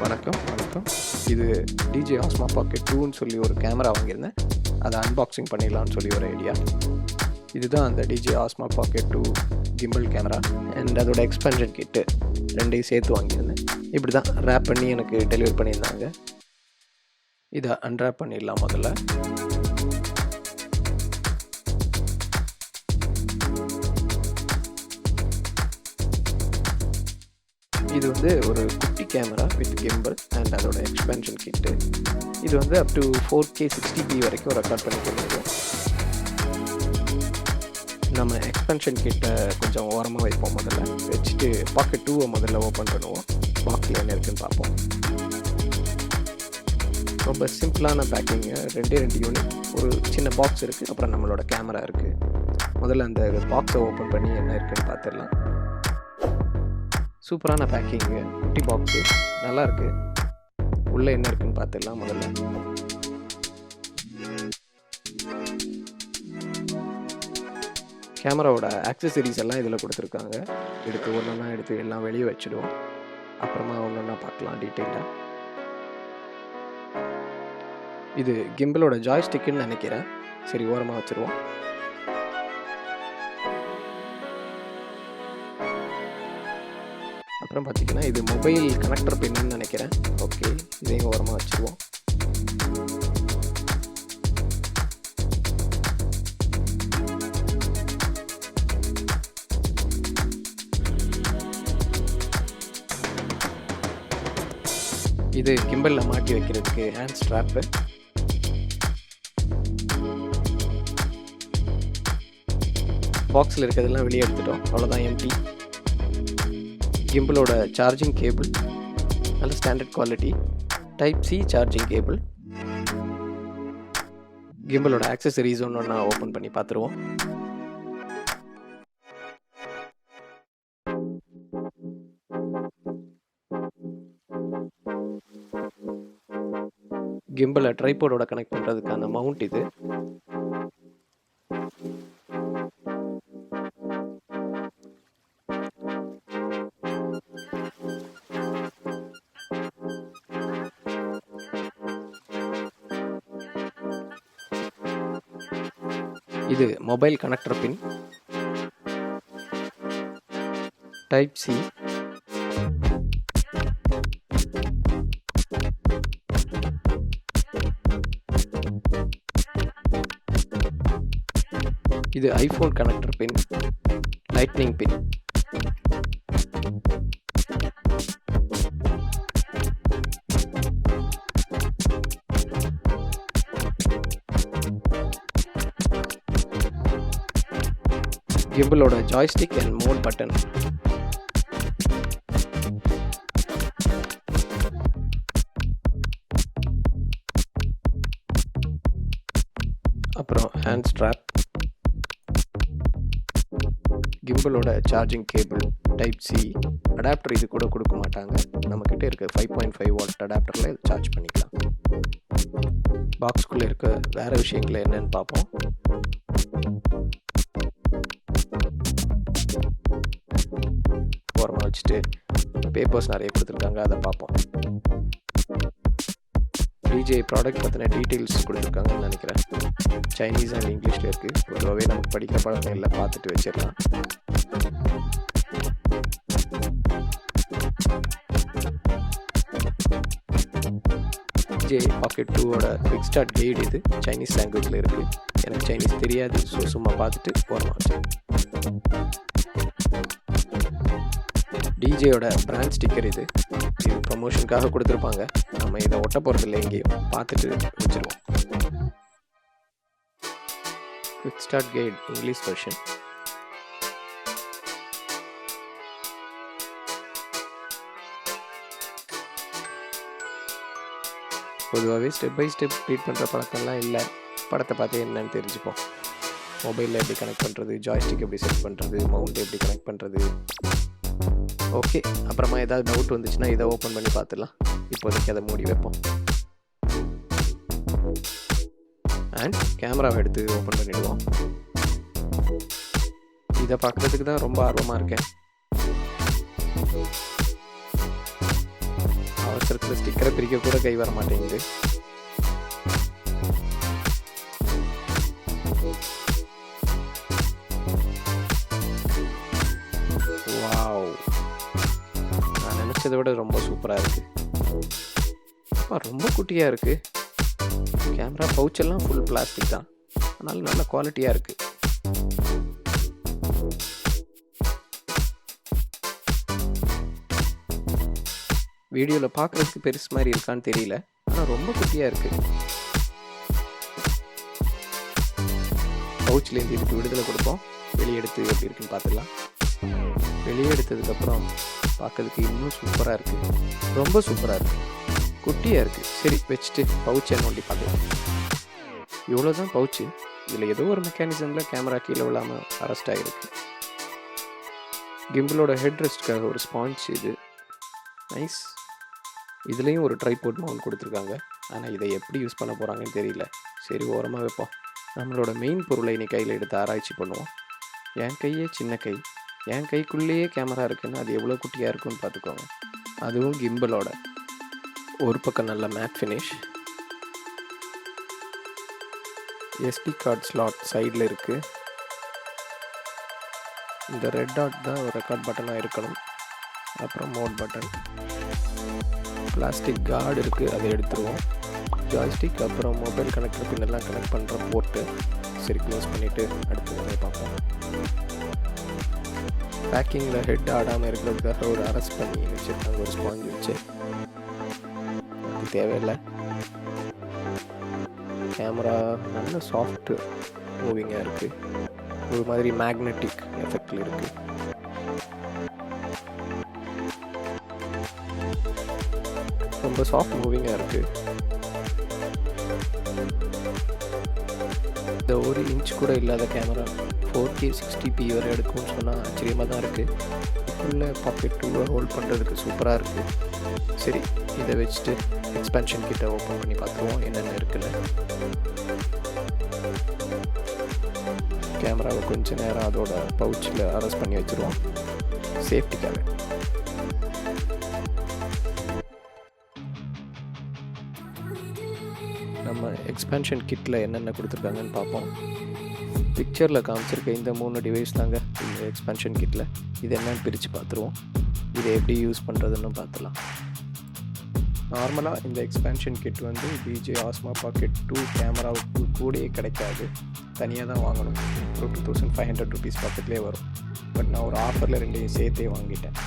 வணக்கம். இது DJI Osmo Pocket 2ன்னு சொல்லி ஒரு கேமரா வாங்கியிருந்தேன். அதை அன்பாக்சிங் பண்ணிடலான்னு சொல்லி ஒரு ஐடியா. இதுதான் அந்த DJI Osmo Pocket 2 Gimbal camera and அதோட எக்ஸ்பென்ஷன் கிட்டு ரெண்டையும் சேர்த்து வாங்கியிருந்தேன். இப்படி தான் ரேப் பண்ணி எனக்கு டெலிவரி பண்ணியிருந்தாங்க. இதை அன்ரேப் பண்ணிடலாம் முதல்ல. இது வந்து ஒரு குட்டி கேமரா வித் கிம்பல் அண்ட் அதோட எக்ஸ்பென்ஷன் கிட்டு. இது வந்து அப் டு 4K 60p வரைக்கும் ரெக்கார்ட் பண்ணிக்க முடியும். நம்ம எக்ஸ்பென்ஷன் கிட்ட கொஞ்சம் ஓரமாக வைப்போம். முதல்ல வச்சுட்டு பாக்கெட் 2 முதல்ல ஓப்பன் பண்ணுவோம். பாக்ஸில் என்ன இருக்குன்னு பார்ப்போம். ரொம்ப சிம்பிளான பேக்கிங்கு. 2 யூனிட், ஒரு சின்ன பாக்ஸ் இருக்குது, அப்புறம் நம்மளோட கேமரா இருக்குது. முதல்ல அந்த பாக்ஸை ஓப்பன் பண்ணி என்ன இருக்குன்னு பார்த்துடலாம். சூப்பரான பேக்கிங்கு, குட்டி பாக்ஸு, நல்லாயிருக்கு. உள்ளே என்ன இருக்குன்னு பார்த்துடலாம். முதல்ல கேமராவோட ஆக்சசரிஸ் எல்லாம் இதில் கொடுத்துருக்காங்க. எடுத்து எல்லாம் வெளியே வச்சுடுவோம். அப்புறமா ஒன்றா பார்க்கலாம் டீட்டெயிலாக. இது கிம்பலோட ஜாய்ஸ்டிக்குன்னு நினைக்கிறேன். சரி, ஓரமாக வச்சுருவோம். அப்புறம் பார்த்தீங்கன்னா இது மொபைல் கனெக்டர் பின்னு நினைக்கிறேன். ஓகே, இதையும் ஓரமாக வச்சுருவோம். இது கிம்பலில் மாட்டி வைக்கிறதுக்கு ஹேண்ட் ஸ்ட்ராப்பு. பாக்ஸில் இருக்கிறதெல்லாம் வெளியே எடுத்துட்டோம். அவ்வளோதான், எம்டி. கிம்பலோட சார்ஜிங் கேபிள் நல்ல standard quality, type C charging cable. கிம்பலோட ஆக்சசரிஸ் ஒன்று ஓப்பன் பண்ணி பார்த்துருவோம். கிம்பலை ட்ரைபோர்டோட கனெக்ட் பண்ணுறதுக்கான மவுண்ட் இது. இது மொபைல் கனெக்டர் பின், டைப்-C. இது iPhone connector pin, lightning pin. கிம்பலோட ஜாய்ஸ்டிக் அண்ட் மோட் பட்டன். அப்புறம் ஹேண்ட் ஸ்ட்ராப். கிம்பலோட சார்ஜிங் கேபிள், டைப்-C. அடாப்டர் இது கூட கொடுக்க மாட்டாங்க. நம்மக்கிட்ட இருக்க 5.5 வாட் அடாப்டரில் சார்ஜ் பண்ணிக்கலாம். பாக்ஸ்குள்ளே இருக்க வேறு விஷயங்கள் என்னன்னு பார்ப்போம். ஓரமாக வச்சுட்டு பேப்பர்ஸ் நிறைய கொடுத்துருக்காங்க, அதை பார்ப்போம். DJI ப்ராடக்ட் பற்றின டீட்டெயில்ஸ் கொடுத்துருக்காங்கன்னு நினைக்கிறேன். சைனீஸ் அண்ட் இங்கிலீஷில் இருக்குது. பொதுவாகவே நமக்கு படிக்கிற பழக்கம் இல்லை, பார்த்துட்டு வச்சிடலாம். DJI Pocket 2ஓட குவிக் ஸ்டார்ட் கைடு இது. சைனீஸ் லாங்குவேஜில் இருக்குது. எனக்கு சைனீஸ் தெரியாது, ஸோ சும்மா பார்த்துட்டு ஓரமாக வச்சேன். DJIயோட பிராண்ட் ஸ்டிக்கர் இது. இது ப்ரமோஷனுக்காக கொடுத்துருப்பாங்க. நம்ம இதை ஒட்ட போகிறதில்ல, எங்கேயும் பார்த்துட்டு வச்சுருவோம். Quick start guide English version. பொதுவாகவே ஸ்டெப் பை ஸ்டெப் ரீட் பண்ணுற பழக்கம்லாம் இல்லை. படத்தை பார்த்து என்னன்னு தெரிஞ்சுப்போம். மொபைலில் எப்படி கனெக்ட் பண்ணுறது, ஜாய்ஸ்டிக் எப்படி செட் பண்ணுறது, மவுண்ட் எப்படி கனெக்ட் பண்ணுறது. ஓகே, அப்புறமா ஏதாவது டவுட் வந்துச்சுன்னா இதை ஓப்பன் பண்ணி பார்த்துடலாம். இப்போதைக்கு அதை மூடி வைப்போம். அண்ட் கேமராவை எடுத்து ஓப்பன் பண்ணிவிடுவோம். இதை பார்க்குறதுக்கு தான் ரொம்ப ஆர்வமாக இருக்கேன். அவசரத்தில் ஸ்டிக்கரை பிரிக்க கூட கை வர மாட்டேங்குது. வாவ், நான் நினச்சதை விட ரொம்ப சூப்பராக இருக்குது. ரொம்ப குட்டியாக இருக்குது. கேமரா பவுச்செல்லாம் ஃபுல் பிளாஸ்டிக் தான், அதனால நல்ல குவாலிட்டியாக இருக்குது. வீடியோவில் பார்க்குறதுக்கு பெருசு மாதிரி இருக்கான்னு தெரியல, ஆனால் ரொம்ப குட்டியாக இருக்குது. பவுச்லேருந்து இதுக்கு விடுதலை கொடுப்போம். வெளியே எடுத்து எப்படி இருக்குன்னு பார்த்துக்கலாம். வெளியே எடுத்ததுக்கப்புறம் பார்க்கறதுக்கு இன்னும் சூப்பராக இருக்குது. ரொம்ப சூப்பராக இருக்குது. குட்டியாக இருக்குது. சரி, வச்சுட்டு பவுச்சை நோண்டி பார்க்கலாம். இவ்வளோ தான் பவுச்சு. இதில் ஏதோ ஒரு மெக்கானிசமில் கேமரா கீழே விழாமல் அரெஸ்ட் ஆகிருக்கு. கிம்பிளோட ஹெட் ரெஸ்ட்டுக்காக ஒரு ஸ்பாஞ்ச் இது. நைஸ். இதுலேயும் ஒரு ட்ரைபோர்ட் மவுண்ட் கொடுத்துருக்காங்க. ஆனால் இதை எப்படி யூஸ் பண்ண போகிறாங்கன்னு தெரியல. சரி, ஓரமாக வைப்போம். நம்மளோட மெயின் பொருளை இன்னைக்கு கையில் எடுத்து ஆராய்ச்சி பண்ணுவோம். என் கையே சின்ன கை, என் கைக்குள்ளேயே கேமரா இருக்குன்னு அது எவ்வளோ குட்டியாக இருக்குன்னு பார்த்துக்கோங்க. அதுவும் கிம்பலோட. ஒரு பக்கம் நல்ல matte finish. SD card slot சைடில் இருக்குது. இந்த ரெட் டாட் தான் ஒரு ரெக்கார்ட் பட்டனாக இருக்கணும். அப்புறம் மோட் பட்டன். பிளாஸ்டிக் கார்டு இருக்குது, அதை எடுத்துருவோம். ஜாய்ஸ்டிக், அப்புறம் மொபைல் கனெக்டர் பின்னெல்லாம் கனெக்ட் பண்ணுற போர்ட்டு. சரி, க்ளோஸ் பண்ணிவிட்டு அடுத்து வேலையை பார்ப்போம். பேக்கிங்கில் ஹெட் ஆடாமல் இருக்கிறதுக்காக ஒரு அரெஸ்ட் பண்ணி வச்சுருக்காங்க, ஒரு ஸ்பாஞ்ச் வச்சு. அது தேவையில்லை. கேமரா நல்ல சாஃப்ட் மூவிங்காக இருக்குது. ஒரு மாதிரி மேக்னெட்டிக் எஃபெக்டில் இருக்குது. ரொம்ப சாஃப்ட் மூவிங்காக இருக்குது. இந்த 1 இன்ச் கூட இல்லாத கேமரா 4K 60p வரை எடுக்கும்னு சொன்னால் ஆச்சரியமாக தான் இருக்குது. உள்ள பாக்கெட் 2 ஹோல்ட் பண்ணுறதுக்கு சூப்பராக இருக்குது. சரி, இதை வச்சுட்டு எக்ஸ்பேன்ஷன் கிட்ட ஓப்பன் பண்ணி பார்த்துருவோம் என்னென்ன இருக்குன்னு. கேமராவை கொஞ்சம் நேரம் அதோட பவுச்சில் அரெஸ்ட் பண்ணி வச்சுருவோம் சேஃப்டிக்காக. நம்ம எக்ஸ்பேன்ஷன் கிட்டில் என்னென்ன கொடுத்துருக்காங்கன்னு பார்ப்போம். பிக்சரில் காமிச்சிருக்க இந்த 3 டிவைஸ் தாங்க இந்த எக்ஸ்பேன்ஷன் கிட்டில். இது என்னன்னு பிரித்து பார்த்துருவோம். இதை எப்படி யூஸ் பண்ணுறதுன்னு பார்த்துலாம். நார்மலாக இந்த எக்ஸ்பேன்ஷன் கிட் வந்து DJI Osmo Pocket 2 கேமராவுக்கு கூடயே கிடைக்காது, தனியாக தான் வாங்கணும். ஒரு 2500 rupees பக்கத்துலேயே வரும். பட் நான் ஒரு ஆஃபரில் 2 சேர்த்தே வாங்கிட்டேன்.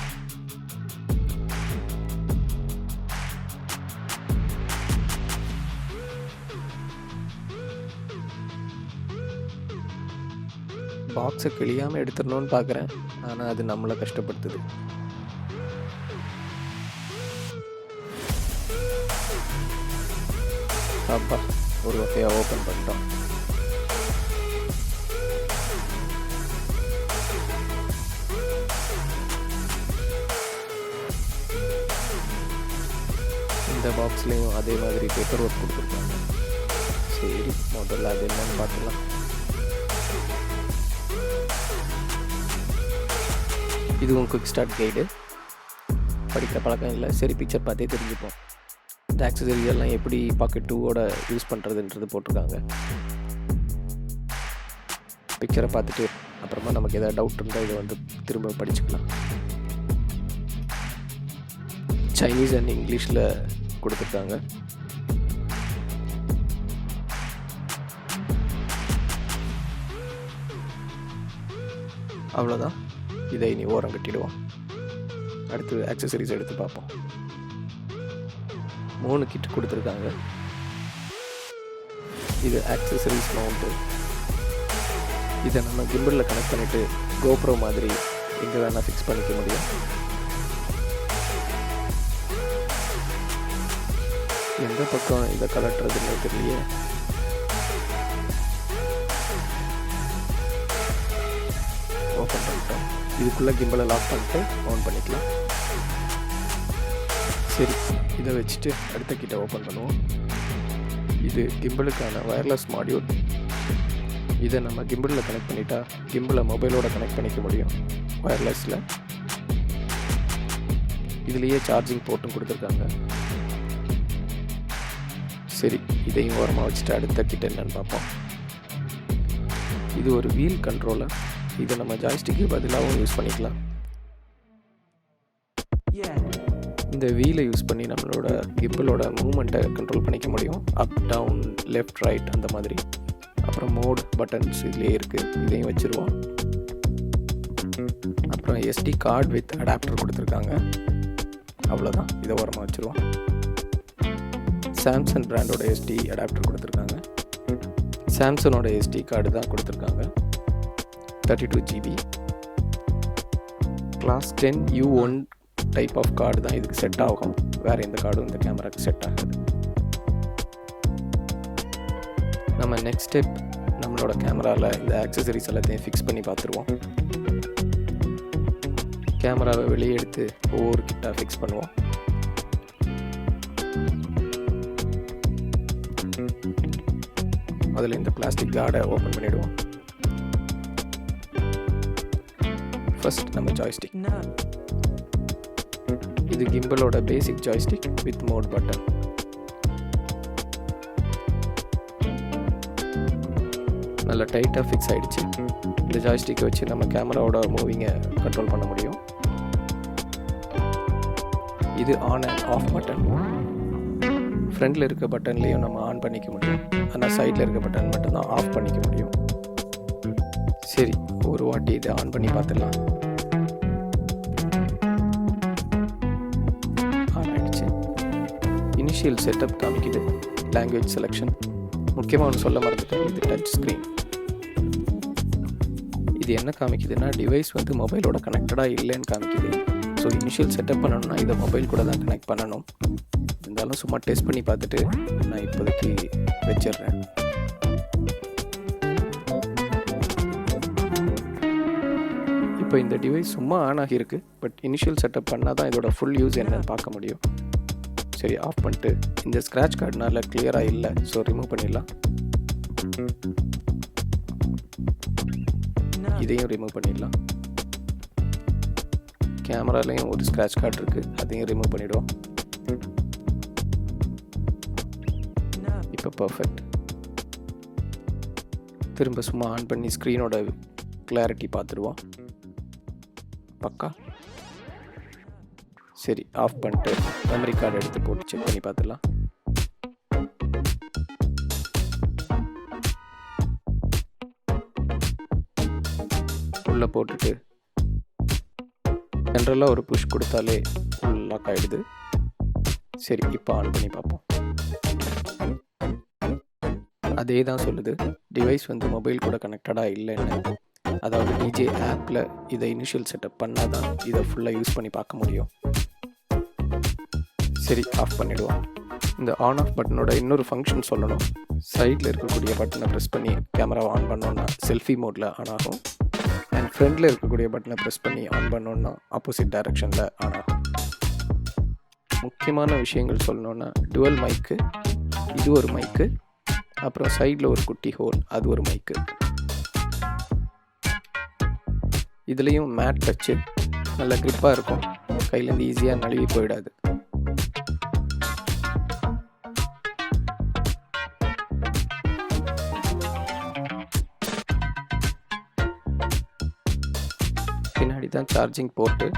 பாக்ஸை கிளியாமல் எடுத்துடணும்னு பார்க்குறேன், ஆனால் அது நம்மளை கஷ்டப்படுத்துது. அப்பா, ஒரு வகையாக ஓப்பன் பண்ணிட்டோம். இந்த பாக்ஸ்லேயும் அதே மாதிரி பேப்பர் ஒர்க் கொடுத்துருக்காங்க. சரி, முதல்ல அது என்னன்னு பார்த்துக்கலாம். இதுவும் குவிக் ஸ்டார்ட் கைடு. படிக்கிற பழக்கம் இல்லை, சரி பிக்சர் பார்த்தே தெரிஞ்சுப்போம். இந்த ஆக்சசரி எல்லாம் எப்படி பாக்கெட் 2ஓட யூஸ் பண்ணுறதுன்றது போட்டிருக்காங்க. பிக்சரை பார்த்துட்டு அப்புறமா நமக்கு எதாவது டவுட் இருந்தால் இதை வந்து திரும்ப படிச்சுக்கலாம். சைனீஸ் அண்ட் இங்கிலீஷில் கொடுத்துருக்காங்க. அவ்வளோதான். இதை இனி ஓரம் கட்டிடுவோம். அடுத்து ஆக்சசரிஸ் எடுத்து பார்ப்போம். 3 கிட் கொடுத்துருக்காங்க. இது ஆக்சசரிஸ் மவுண்ட்டு. இதை நம்ம கிம்பலில் கனெக்ட் பண்ணிவிட்டு கோப்ரோ மாதிரி எங்கே வேணால் ஃபிக்ஸ் பண்ணிக்க முடியும். எந்த பக்கம் இதை கலட்டுறதுன்னு தெரியலையே. ஓப்பன் பண்ணிட்டோம். இதுக்குள்ளே கிம்பலை லாக் பண்ணிட்டு ஆன் பண்ணிக்கலாம். சரி, இதை வச்சுட்டு அடுத்த கிட்ட ஓப்பன் பண்ணுவோம். இது கிம்பலுக்கான வயர்லெஸ் மாடியூல். இதை நம்ம கிம்பலில் கனெக்ட் பண்ணிட்டா கிம்பலை மொபைலோட கனெக்ட் பண்ணிக்க முடியும் வயர்லெஸில். இதுலேயே சார்ஜிங் போர்ட்டும் கொடுத்துருக்காங்க. சரி, இதையும் ஓரமாக வச்சுட்டு அடுத்த கிட்ட என்னன்னு பார்ப்போம். இது ஒரு வீல் கண்ட்ரோலர். இதை நம்ம ஜாய்ஸ்டிக்கு பதிலாகவும் யூஸ் பண்ணிக்கலாம். இந்த வீலை யூஸ் பண்ணி நம்மளோட கிம்பலோட மூமெண்ட்டை கண்ட்ரோல் பண்ணிக்க முடியும். அப், டவுன், லெஃப்ட், ரைட் அந்த மாதிரி. அப்புறம் மோட் பட்டன்ஸ் இதுலேயே இருக்குது, இதையும் வச்சுருவோம். அப்புறம் எஸ்டி கார்டு வித் அடாப்டர் கொடுத்துருக்காங்க. அவ்வளோதான், இதை ஓரமாக வச்சுருவோம். சாம்சங் பிராண்டோட எஸ்டி அடாப்டர் கொடுத்துருக்காங்க. சாம்சங்கோட எஸ்டி கார்டு தான் கொடுத்துருக்காங்க. 32 GB. Class 10 U1 type of card தான் இதுக்கு செட் ஆகும். வேறு எந்த கார்டும் இந்த கேமராக்கு செட் ஆகாது. நம்ம நெக்ஸ்ட் ஸ்டெப் நம்மளோட கேமராவில் இந்த ஆக்சசரிஸ் எல்லாத்தையும் ஃபிக்ஸ் பண்ணி பார்த்துருவோம். கேமராவை வெளியே எடுத்து ஒவ்வொரு கிட்டாக ஃபிக்ஸ் பண்ணுவோம். அதில் இந்த பிளாஸ்டிக் கார்டை ஓப்பன் பண்ணிவிடுவோம். ஃபர்ஸ்ட் நம்ம ஜாய்ஸ்டிக். இது கிம்பலோட பேசிக் ஜாய்ஸ்டிக் வித் மோட் பட்டன். நல்லா டைட்டாக ஃபிக்ஸ் ஆகிடுச்சு. இந்த ஜாய்ஸ்டிக்கை வச்சு நம்ம கேமராவோட மூவிங்கை கண்ட்ரோல் பண்ண முடியும். இது ஆன் அண்ட் ஆஃப் பட்டன். ஃப்ரண்டில் இருக்க பட்டன்லேயும் நம்ம ஆன் பண்ணிக்க முடியும். ஆனால் சைடில் இருக்க பட்டன் மட்டும்தான் ஆஃப் பண்ணிக்க முடியும். சரி, ஒரு வாட்டி இதை ஆன் பண்ணி பார்த்துடலாம். ஆன் ஆகிடுச்சு. இனிஷியல் செட்டப் காமிக்குது. Language selection. முக்கியமாக ஒன்று சொல்ல மறந்துட்டேன், இது டச் ஸ்க்ரீன். இது என்ன காமிக்குதுன்னா, டிவைஸ் வந்து மொபைலோட கனெக்டடாக இல்லைன்னு காமிக்குது. ஸோ இனிஷியல் செட்டப் பண்ணணும்னா இதை மொபைல் கூட தான் கனெக்ட் பண்ணணும். இருந்தாலும் சும்மா டெஸ்ட் பண்ணி பார்த்துட்டு நான் இப்போதைக்கு வச்சிடுறேன். இப்போ இந்த டிவைஸ் சும்மா ஆன் ஆகியிருக்கு. பட் இனிஷியல் செட்டப் பண்ணால் தான் இதோட ஃபுல் யூஸ் என்னன்னு பார்க்க முடியும். சரி, ஆஃப் பண்ணிட்டு இந்த ஸ்க்ராட்ச் கார்டுனால கிளியராக இல்லை, ஸோ ரிமூவ் பண்ணிடலாம். இதையும் ரிமூவ் பண்ணிடலாம். கேமராலையும் ஒரு ஸ்க்ராட்ச் கார்டு இருக்குது, அதையும் ரிமூவ் பண்ணிவிடுவோம். இப்போ பர்ஃபெக்ட். திரும்ப சும்மா ஆன் பண்ணி ஸ்க்ரீனோட கிளாரிட்டி பார்த்துடுவோம். பக்கா. சரி, ஆஃப் பண்ணிட்டு மெமரி கார்டு எடுத்து போட்டு செக் பண்ணி பார்த்துடலாம். உள்ளே போட்டுட்டு ஜென்ரலாக ஒரு புஷ் கொடுத்தாலே ஃபுல் லாக் ஆகிடுது. சரி, இப்போ ஆன் பண்ணி பார்ப்போம். அதே தான் சொல்லுது, டிவைஸ் வந்து மொபைல் கூட கனெக்டடாக இல்லைன்னு. அதாவது டிஜே ஆப்பில் இதை இனிஷியல் செட்டப் பண்ணால் தான் இதை ஃபுல்லாக யூஸ் பண்ணி பார்க்க முடியும். சரி, ஆஃப் பண்ணிவிடுவோம். இந்த ஆன் ஆஃப் பட்டனோட இன்னொரு ஃபங்க்ஷன் சொல்லணும். சைடில் இருக்கக்கூடிய பட்டனை ப்ரெஸ் பண்ணி கேமராவை ஆன் பண்ணோன்னா செல்ஃபி மோடில் ஆன் ஆகும். அண்ட் ஃப்ரண்டில் இருக்கக்கூடிய பட்டனை ப்ரெஸ் பண்ணி ஆன் பண்ணோன்னா ஆப்போசிட் டைரக்ஷனில் ஆன் ஆகும். முக்கியமான விஷயங்கள் சொல்லணுன்னா, டுவல் மைக்கு, இது ஒரு மைக்கு, அப்புறம் சைடில் ஒரு குட்டி ஹோல், அது ஒரு மைக்கு. இதுலேயும் மேட் டச்சு, நல்ல கிரிப்பாக இருக்கும், கையிலேருந்து ஈஸியாக நழுவி போயிடாது. பின்னாடி தான் சார்ஜிங் போர்ட்டு,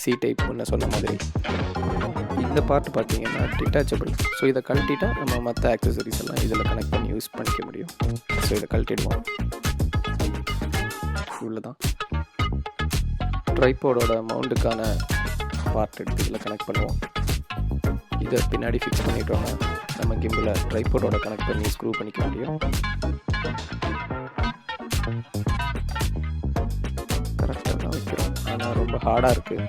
சி டைப் முன்ன சொன்ன மாதிரி. இந்த பார்ட் பார்த்தீங்கன்னா டிட்டாச்சபிள். ஸோ இதை கழட்டிட்டா நம்ம மற்ற ஆக்சசரிஸ் எல்லாம் இதில் கனெக்ட் பண்ணி யூஸ் பண்ணிக்க முடியும். ஸோ இதை கழட்டிடுவோம். இவ்வளோதான். ட்ரைபோடோட மவுண்டுக்கான பார்ட் எடுத்து இதில் கனெக்ட் பண்ணுவோம். இதை பின்னாடி ஃபிக்ஸ் பண்ணிட்டோன்னா நம்ம கிம்பில் ட்ரைபோடோட கனெக்ட் பண்ணி ஸ்க்ரூ பண்ணிக்க முடியும். கரெக்டாக தான் வைக்கிறோம், ஆனால் ரொம்ப ஹார்டாக இருக்குது.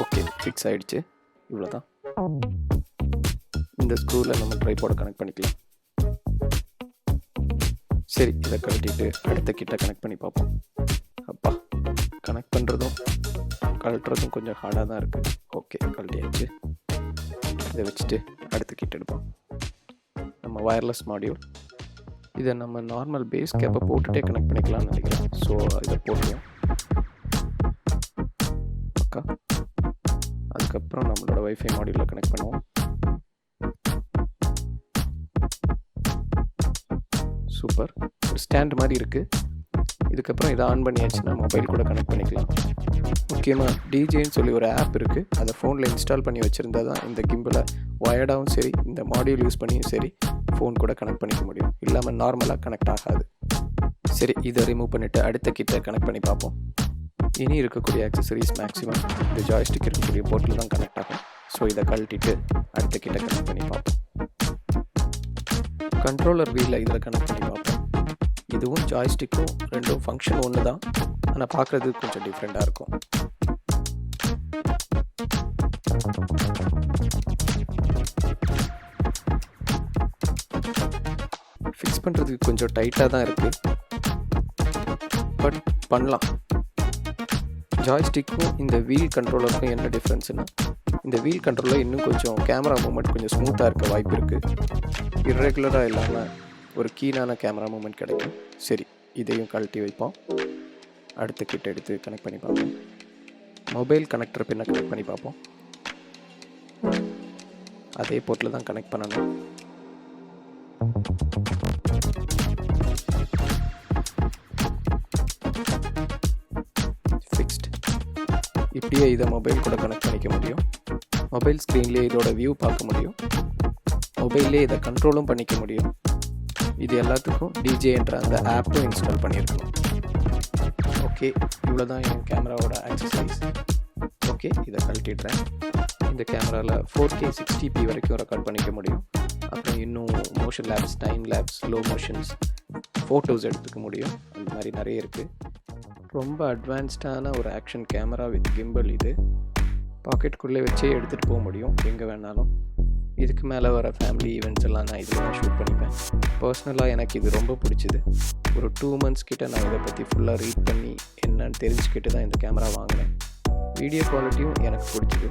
ஓகே, ஃபிக்ஸ் ஆகிடுச்சு. இவ்வளோதான். இந்த ஸ்க்ரூவில் நம்ம ட்ரைபோட கனெக்ட் பண்ணிக்கலாம். சரி, இதை கழட்டிட்டு அடுத்த கிட்ட கனெக்ட் பண்ணி பார்ப்போம். அப்பா, கனெக்ட் பண்ணுறதும் கழட்டுறதும் கொஞ்சம் ஹார்டாக தான் இருக்குது. ஓகே, கழட்டியாச்சு. இதை வச்சுட்டு அடுத்த கிட்ட எடுப்போம். நம்ம வயர்லெஸ் மாடியூல், இதை நம்ம நார்மல் பேஸ் கேப்பை போட்டுகிட்டே கனெக்ட் பண்ணிக்கலாம்னு நினைக்கிறேன். ஸோ இதை போட்டுருவோம். இதுக்கப்புறம் நம்மளோட வைஃபை மாடியூலில் கனெக்ட் பண்ணுவோம். சூப்பர். ஒரு ஸ்டாண்ட் மாதிரி இருக்குது. இதுக்கப்புறம் இதை ஆன் பண்ணியாச்சுன்னா மொபைல் கூட கனெக்ட் பண்ணிக்கலாம். முக்கியமாக டிஜேன்னு சொல்லி ஒரு ஆப் இருக்குது. அதை ஃபோனில் இன்ஸ்டால் பண்ணி வச்சுருந்தா தான் இந்த கிம்பிளை வயர்டாகவும் சரி, இந்த மாடியூல் யூஸ் பண்ணியும் சரி, ஃபோன் கூட கனெக்ட் பண்ணிக்க முடியும். இல்லாமல் நார்மலாக கனெக்ட் ஆகாது. சரி, இதை ரிமூவ் பண்ணிவிட்டு அடுத்த கிட்ட கனெக்ட் பண்ணி பார்ப்போம். இனி இருக்கக்கூடிய ஆக்சசரிஸ் மேக்ஸிமம் இந்த ஜாய்ஸ்டிக் இருக்கக்கூடிய போர்ட்டில் தான் கனெக்ட் ஆகும். ஸோ இதை கழட்டிட்டு அடுத்த கிட்ட கனெக்ட் பண்ணி பார்ப்போம். கண்ட்ரோலர் வீலில் இதில் கனெக்ட் பண்ணி பார்ப்போம். இதுவும் ஜாய்ஸ்டிக்கும் ரெண்டும் ஃபங்க்ஷன் ஒன்று தான், ஆனால் பார்க்குறதுக்கு கொஞ்சம் டிஃப்ரெண்ட்டாக இருக்கும். ஃபிக்ஸ் பண்ணுறதுக்கு கொஞ்சம் டைட்டாக தான் இருக்குது, பட் பண்ணலாம். ஜாய்ஸ்டிக்கும் இந்த வீல் கண்ட்ரோலருக்கும் என்ன டிஃப்ரென்ஸ்னால், இந்த வீல் கண்ட்ரோலர் இன்னும் கொஞ்சம் கேமரா மூமெண்ட் கொஞ்சம் ஸ்மூத்தாக இருக்க வாய்ப்பு இருக்குது. இர்ரெகுலராக இல்லாமல் ஒரு கீனான கேமரா மூமெண்ட் கிடைக்கும். சரி, இதையும் கழட்டி வைப்போம். அடுத்த கிட்ட எடுத்து கனெக்ட் பண்ணி பார்ப்போம். மொபைல் கனெக்டர் பின்ன கனெக்ட் பண்ணி பார்ப்போம். அதே போர்ட்டில் தான் கனெக்ட் பண்ணணும். ஃபிக்ஸ்ட். இப்படியே இதை மொபைல் கூட கனெக்ட் பண்ணிக்க முடியும். மொபைல் ஸ்க்ரீன்லேயே இதோட வியூ பார்க்க முடியும். மொபைல்லே இதை கண்ட்ரோலும் பண்ணிக்க முடியும். இது எல்லாத்துக்கும் டிஜேன்ற அந்த ஆப்பும் இன்ஸ்டால் பண்ணியிருக்கணும். ஓகே, இவ்வளோ தான் என் கேமராவோட ஆக்சசரிஸ். ஓகே, இதை கழட்டிடுறேன். இந்த கேமராவில் 4K 60p வரைக்கும் ரெக்கார்ட் பண்ணிக்க முடியும். அப்புறம் இன்னும் motion labs, time labs, slow motions, photos எடுத்துக்க முடியும். அந்த மாதிரி நிறைய இருக்குது. ரொம்ப அட்வான்ஸ்டான ஒரு ஆக்ஷன் கேமரா வித் கிம்பல். இது பாக்கெட்டுக்குள்ளே வச்சே எடுத்துகிட்டு போக முடியும் எங்கே வேணாலும். இதுக்கு மேலே வர ஃபேமிலி ஈவெண்ட்ஸ் எல்லாம் நான் இதில் தான் ஷூட் பண்ணிப்பேன். பர்சனலாக எனக்கு இது ரொம்ப பிடிச்சிது. ஒரு 2 months கிட்ட நான் இதை பற்றி ஃபுல்லாக ரீட் பண்ணி என்னன்னு தெரிஞ்சுக்கிட்டு தான் இந்த கேமரா வாங்கினேன். வீடியோ குவாலிட்டியும் எனக்கு பிடிச்சிது.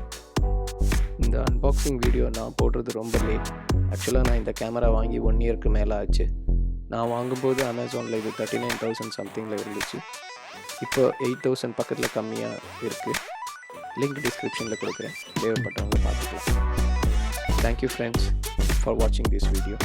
இந்த அன்பாக்சிங் வீடியோ நான் போடுறது ரொம்ப லேட். ஆக்சுவலாக நான் இந்த கேமரா வாங்கி 1 yearக்கு மேலே ஆச்சு. நான் வாங்கும்போது அமேசானில் இது 39,000 சம்திங்கில் இருந்துச்சு. இப்போ 8,000 பக்கத்தில் கம்மியாக இருக்குது. லிங்க் டிஸ்கிரிப்ஷனில் கொடுக்குறேன், தேவைப்பட்டவங்க பார்த்துக்கலாம். Thank you friends for watching this video.